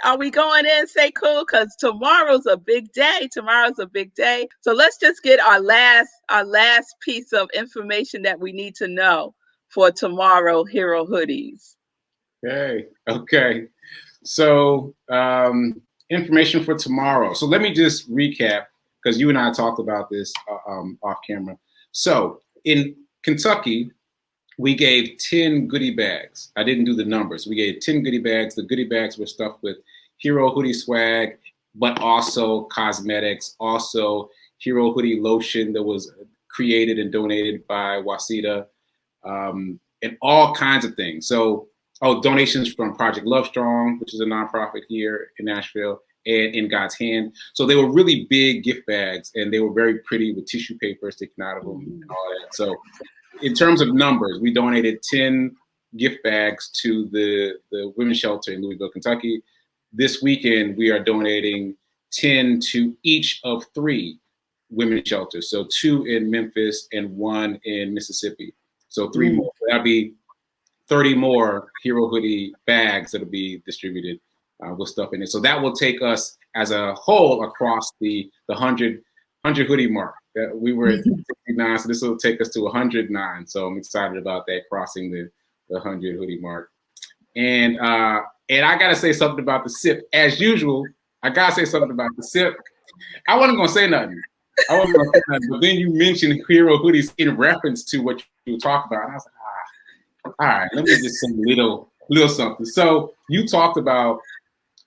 Are we going in, say cool? Because tomorrow's a big day. Tomorrow's a big day. So let's just get our last piece of information that we need to know for tomorrow, Hero Hoodies. Okay. So information for tomorrow. So let me just recap, because you and I talked about this off camera. So in Kentucky, we gave 10 goodie bags. I didn't do the numbers. We gave 10 goodie bags. The goodie bags were stuffed with Hero Hoodie swag, but also cosmetics, also Hero Hoodie lotion that was created and donated by Wasita, and all kinds of things. So, donations from Project Love Strong, which is a nonprofit here in Nashville, and In God's Hand. So they were really big gift bags, and they were very pretty with tissue paper sticking out of them and all that. So in terms of numbers, we donated 10 gift bags to the women's shelter in Louisville, Kentucky. This weekend, we are donating 10 to each of 3 women's shelters. So 2 in Memphis and 1 in Mississippi. So 3 more. So that'll be 30 more Hero Hoodie bags that'll be distributed with stuff in it. So that will take us as a whole across the 100 hoodie mark. We were at 69, so this will take us to 109. So I'm excited about that, crossing the 100 hoodie mark. And I gotta say something about the sip. As usual, I gotta say something about the sip. I wasn't gonna say nothing. But then you mentioned Hero Hoodies in reference to what you talked about. And I was like, all right, let me just say a little something. So you talked about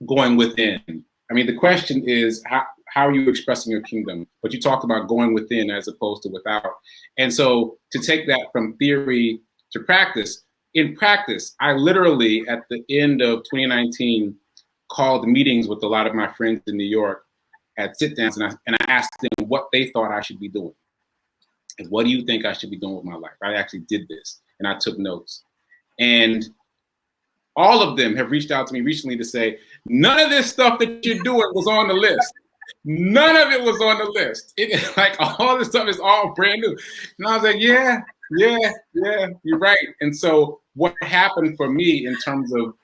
going within. I mean, the question is, how are you expressing your kingdom? But you talked about going within as opposed to without. And so to take that from theory to practice, in practice, I literally, at the end of 2019, called meetings with a lot of my friends in New York at sit-downs, and I asked them what they thought I should be doing. And what do you think I should be doing with my life? I actually did this, and I took notes. And all of them have reached out to me recently to say, none of this stuff that you're doing was on the list. None of it was on the list. Like all this stuff is all brand new. And I was like, yeah, you're right. And so what happened for me in terms of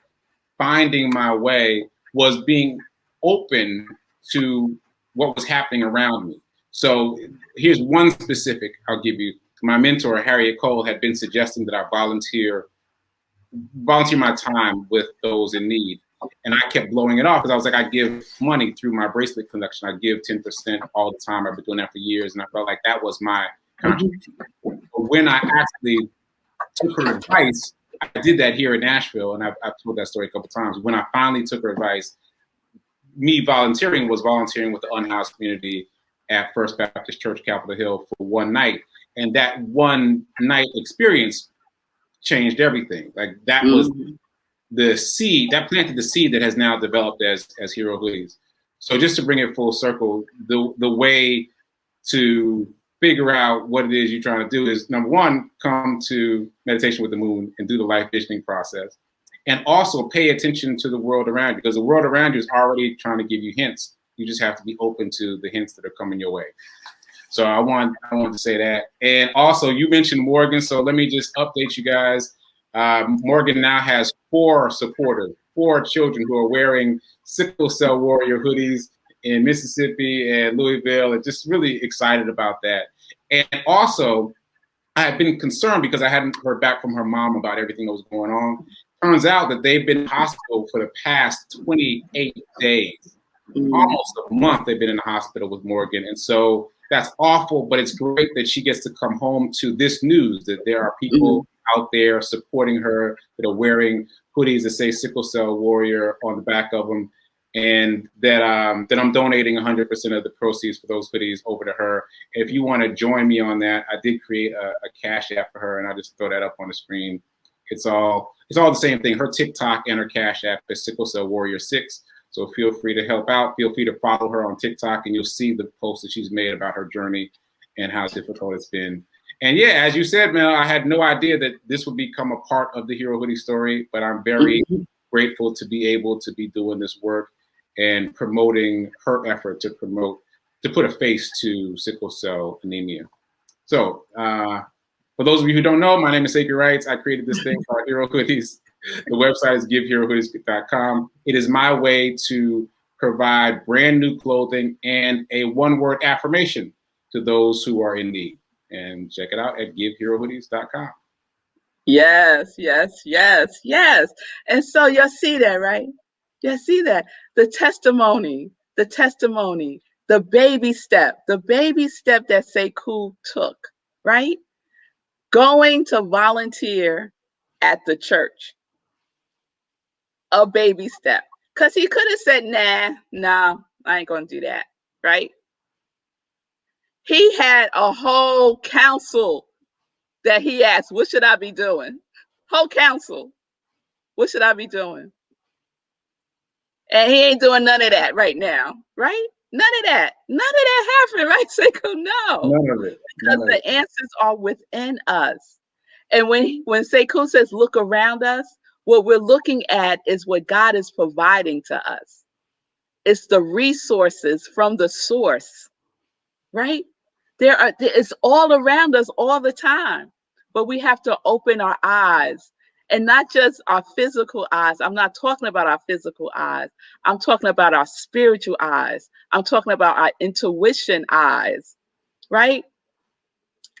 finding my way was being open to what was happening around me. So here's one specific I'll give you. My mentor, Harriet Cole, had been suggesting that I volunteer my time with those in need. And I kept blowing it off because I was like, I give money through my bracelet collection. I give 10% all the time. I've been doing that for years. And I felt like that was my contribution. But when I actually took her advice, I did that here in Nashville. And I've told that story a couple of times. When I finally took her advice, me volunteering with the unhoused community at First Baptist Church, Capitol Hill for one night. And that one night experience changed everything. Like that was the seed that planted the seed that has now developed as Hero Hoodies. So just to bring it full circle, the way to figure out what it is you're trying to do is, number one, come to Meditation with the Moon and do the life visioning process. And also pay attention to the world around you, because the world around you is already trying to give you hints. You just have to be open to the hints that are coming your way. So I want to say that. And also you mentioned Morgan. So let me just update you guys. Morgan now has 4 supporters, 4 children who are wearing Sickle Cell Warrior hoodies in Mississippi and Louisville, and just really excited about that. And also, I had been concerned because I hadn't heard back from her mom about everything that was going on. Turns out that they've been in hospital for the past 28 days. Almost a month they've been in the hospital with Morgan. And so that's awful, but it's great that she gets to come home to this news, that there are people out there supporting her that are wearing hoodies that say Sickle Cell Warrior on the back of them, and that I'm donating 100% of the proceeds for those hoodies over to her. If you want to join me on that, I did create a Cash App for her, and I'll just throw that up on the screen. It's all the same thing. Her TikTok and her Cash App is Sickle Cell Warrior 6. So feel free to help out. Feel free to follow her on TikTok, and you'll see the posts that she's made about her journey and how difficult it's been. And yeah, as you said, Mel, I had no idea that this would become a part of the Hero Hoodie story, but I'm very grateful to be able to be doing this work and promoting her effort to put a face to sickle cell anemia. So for those of you who don't know, my name is Sacred Rights. I created this thing called Hero Hoodies. The website is giveherohoodies.com. It is my way to provide brand new clothing and a one-word affirmation to those who are in need. And check it out at giveherohoodies.com. Yes, yes, yes, yes. And so you'll see that, right? You'll see that. The testimony, the baby step that Sekou took, right? Going to volunteer at the church, a baby step. Because he could have said, nah, I ain't going to do that, right? He had a whole council that he asked, what should I be doing? Whole council, what should I be doing? And he ain't doing none of that right now, right? None of that. None of that happened, right, Sekou? No. None of it. Because the answers are within us. And when Sekou says look around us, what we're looking at is what God is providing to us. It's the resources from the source, right? It's all around us all the time. But we have to open our eyes, and not just our physical eyes. I'm not talking about our physical eyes. I'm talking about our spiritual eyes. I'm talking about our intuition eyes, right?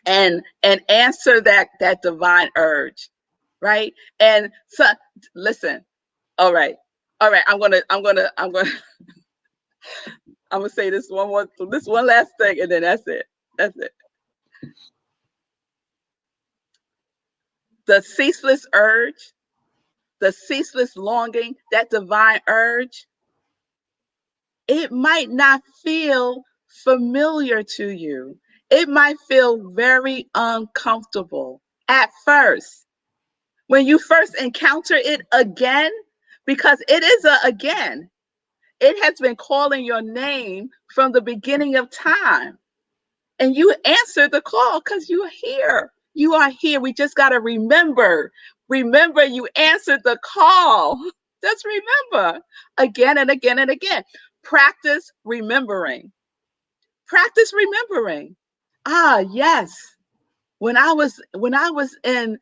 And answer that divine urge, right? And so listen, all right. I'm gonna say this one last thing, and then that's it. That's it. The ceaseless urge, the ceaseless longing, that divine urge, it might not feel familiar to you. It might feel very uncomfortable at first. When you first encounter it again, because it is again, it has been calling your name from the beginning of time. And you answer the call because you're here. You are here. We just got to remember. Remember, you answered the call. Just remember again and again and again. Practice remembering. Practice remembering. Ah, yes. When I was in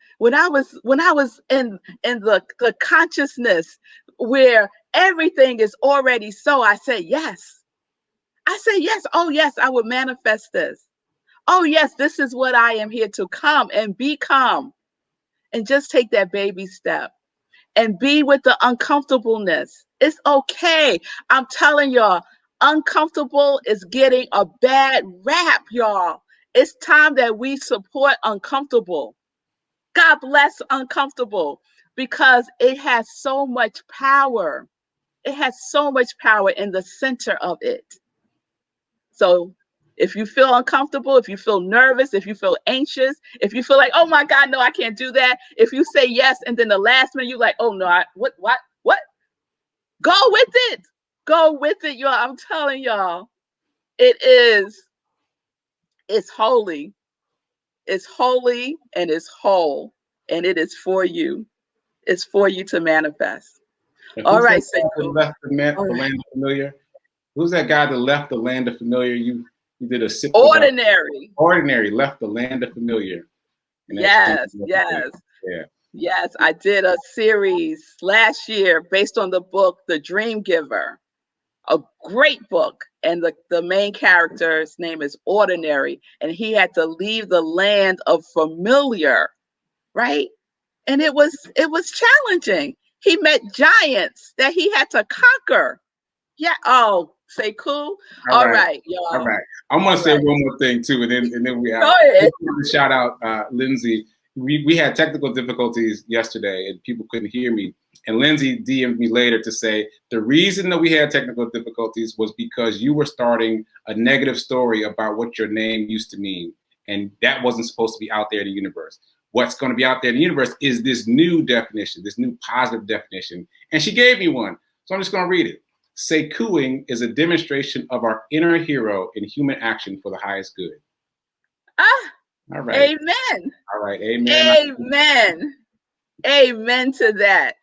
the consciousness where everything is already so, I said yes. I said yes. Oh yes, I would manifest this. Oh yes, this is what I am here to come and become. And just take that baby step and be with the uncomfortableness. It's okay. I'm telling y'all, uncomfortable is getting a bad rap, y'all. It's time that we support uncomfortable. God bless uncomfortable, because it has so much power. It has so much power in the center of it. So if you feel uncomfortable, if you feel nervous, if you feel anxious, if you feel like, oh my God, no, I can't do that. If you say yes, and then the last minute you're like, oh no, what? Go with it. Go with it, y'all. I'm telling y'all, it's holy. It's holy and it's whole. And it is for you. It's for you to manifest. And All who's right, that guy that Sekou. left the land of familiar? Who's that guy that left the land of familiar? You did a sip. Ordinary left the land of familiar. Yes. Yeah. Yes, I did a series last year based on the book The Dream Giver, a great book. And the main character's name is Ordinary, and he had to leave the land of familiar, right? And it was challenging. He met giants that he had to conquer. Yeah. Oh, Sekou. All right, y'all. All right. I'm gonna say one more thing too, and then we Go ahead. shout out Lindsay. We had technical difficulties yesterday, and people couldn't hear me. And Lindsay DM'd me later to say the reason that we had technical difficulties was because you were starting a negative story about what your name used to mean, and that wasn't supposed to be out there in the universe. What's going to be out there in the universe is this new definition, this new positive definition, and she gave me one, so I'm just going to read it. Sekouing is a demonstration of our inner hero in human action for the highest good. All right. Amen. All right. Amen. Amen to that.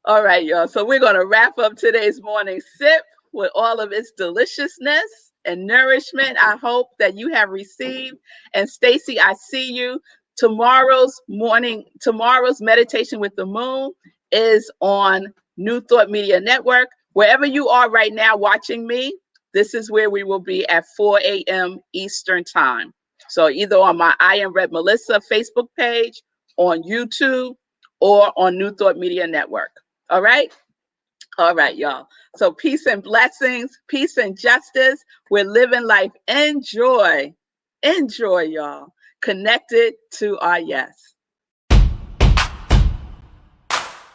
All right, y'all. So we're going to wrap up today's morning sip with all of its deliciousness and nourishment. I hope that you have received. And Stacy, I see you. Tomorrow's meditation with the moon is on New Thought Media Network. Wherever you are right now watching me, this is where we will be at 4 a.m. Eastern Time. So either on my I Am Red Melissa Facebook page, on YouTube, or on New Thought Media Network. All right? All right, y'all. So peace and blessings, peace and justice. We're living life. Enjoy. Enjoy, y'all. Connected to our yes.